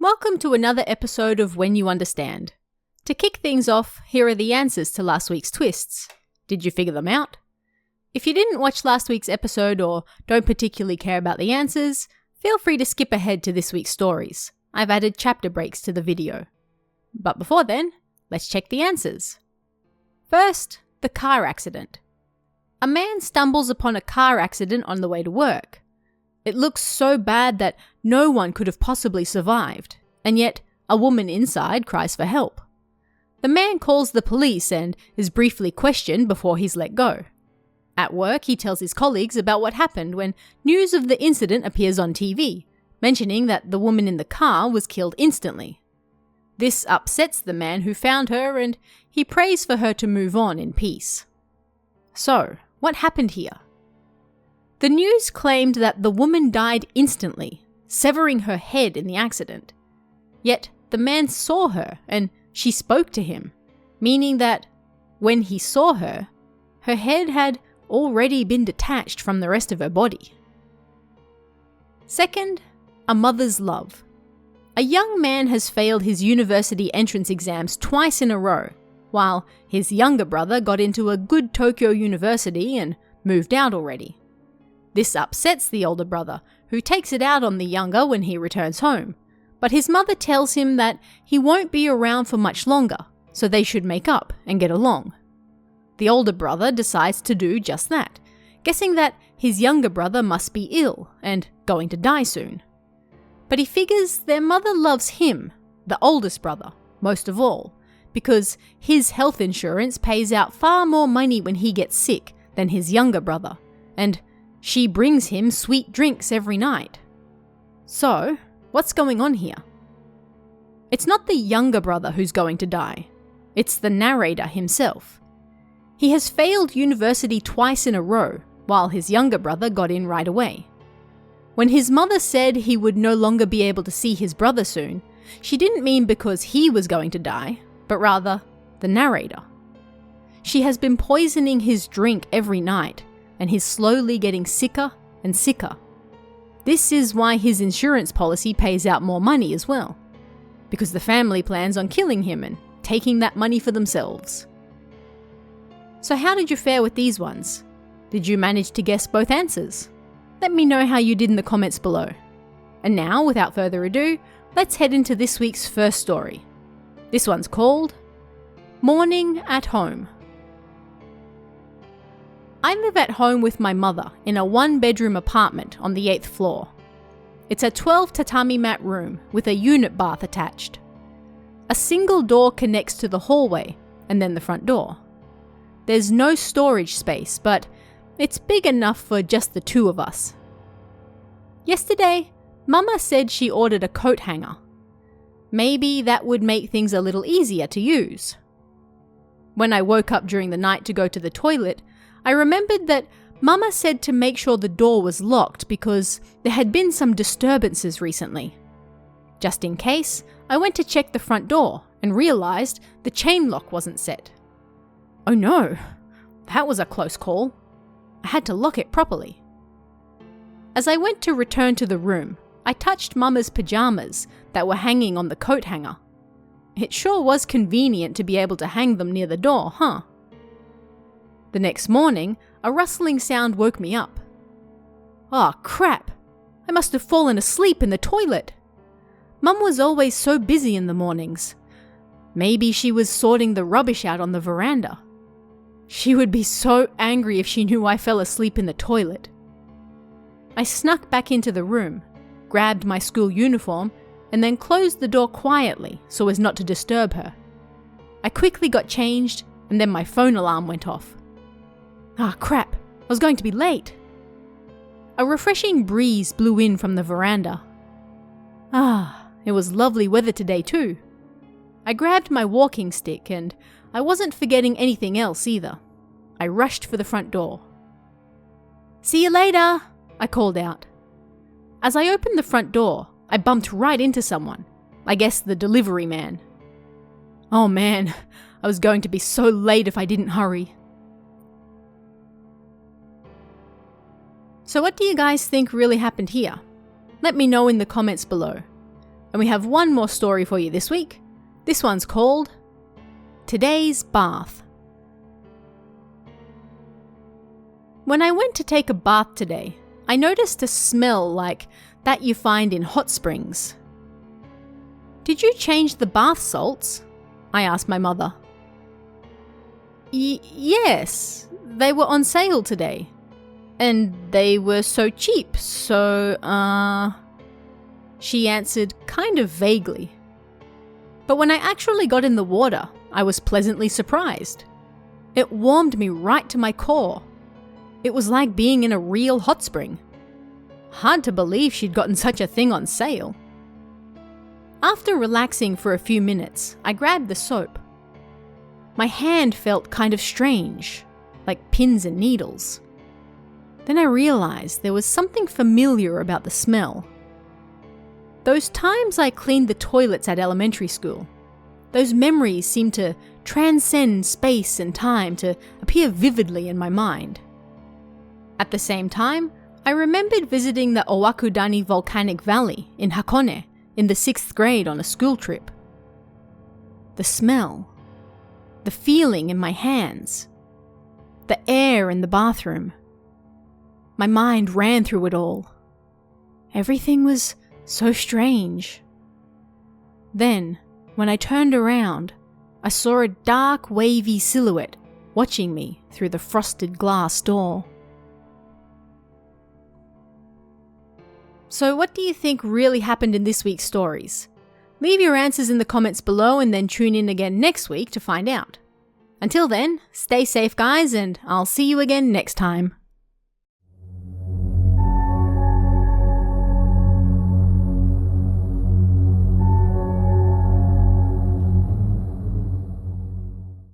Welcome to another episode of When You Understand. To kick things off, here are the answers to last week's twists. Did you figure them out? If you didn't watch last week's episode or don't particularly care about the answers, feel free to skip ahead to this week's stories. I've added chapter breaks to the video. But before then, let's check the answers. First, the car accident. A man stumbles upon a car accident on the way to work. It looks so bad that no one could have possibly survived, and yet a woman inside cries for help. The man calls the police and is briefly questioned before he's let go. At work, he tells his colleagues about what happened when news of the incident appears on TV, mentioning that the woman in the car was killed instantly. This upsets the man who found her, and he prays for her to move on in peace. So, what happened here? The news claimed that the woman died instantly, severing her head in the accident. Yet the man saw her and she spoke to him, meaning that when he saw her, her head had already been detached from the rest of her body. Second, a mother's love. A young man has failed his university entrance exams twice in a row, while his younger brother got into a good Tokyo university and moved out already. This upsets the older brother, who takes it out on the younger when he returns home, but his mother tells him that he won't be around for much longer, so they should make up and get along. The older brother decides to do just that, guessing that his younger brother must be ill and going to die soon. But he figures their mother loves him, the oldest brother, most of all, because his health insurance pays out far more money when he gets sick than his younger brother, and she brings him sweet drinks every night. So, what's going on here? It's not the younger brother who's going to die. It's the narrator himself. He has failed university twice in a row, while his younger brother got in right away. When his mother said he would no longer be able to see his brother soon, she didn't mean because he was going to die, but rather the narrator. She has been poisoning his drink every night, and he's slowly getting sicker and sicker. This is why his insurance policy pays out more money as well, because the family plans on killing him and taking that money for themselves. So how did you fare with these ones? Did you manage to guess both answers? Let me know how you did in the comments below. And now, without further ado, let's head into this week's first story. This one's called Morning at Home. I live at home with my mother in a one-bedroom apartment on the 8th floor. It's a 12 tatami mat room with a unit bath attached. A single door connects to the hallway and then the front door. There's no storage space, but it's big enough for just the two of us. Yesterday, Mama said she ordered a coat hanger. Maybe that would make things a little easier to use. When I woke up during the night to go to the toilet, I remembered that Mama said to make sure the door was locked because there had been some disturbances recently. Just in case, I went to check the front door and realized the chain lock wasn't set. Oh no, that was a close call. I had to lock it properly. As I went to return to the room, I touched Mama's pajamas that were hanging on the coat hanger. It sure was convenient to be able to hang them near the door, huh? The next morning, a rustling sound woke me up. Oh crap! I must have fallen asleep in the toilet. Mum was always so busy in the mornings. Maybe she was sorting the rubbish out on the veranda. She would be so angry if she knew I fell asleep in the toilet. I snuck back into the room, grabbed my school uniform, and then closed the door quietly so as not to disturb her. I quickly got changed, and then my phone alarm went off. Ah, crap, I was going to be late. A refreshing breeze blew in from the veranda. Ah, it was lovely weather today too. I grabbed my walking stick and I wasn't forgetting anything else either. I rushed for the front door. "See you later," I called out. As I opened the front door, I bumped right into someone. I guess the delivery man. Oh man, I was going to be so late if I didn't hurry. So what do you guys think really happened here? Let me know in the comments below. And we have one more story for you this week. This one's called Today's Bath. When I went to take a bath today, I noticed a smell like that you find in hot springs. "Did you change the bath salts?" I asked my mother. Yes, they were on sale today. And they were so cheap, so, she answered kind of vaguely. But when I actually got in the water, I was pleasantly surprised. It warmed me right to my core. It was like being in a real hot spring. Hard to believe she'd gotten such a thing on sale. After relaxing for a few minutes, I grabbed the soap. My hand felt kind of strange, like pins and needles. Then I realized there was something familiar about the smell. Those times I cleaned the toilets at elementary school, those memories seemed to transcend space and time to appear vividly in my mind. At the same time, I remembered visiting the Owakudani Volcanic Valley in Hakone in the 6th grade on a school trip. The smell, the feeling in my hands, the air in the bathroom. My mind ran through it all. Everything was so strange. Then, when I turned around, I saw a dark, wavy silhouette watching me through the frosted glass door. So what do you think really happened in this week's stories? Leave your answers in the comments below and then tune in again next week to find out. Until then, stay safe guys, and I'll see you again next time.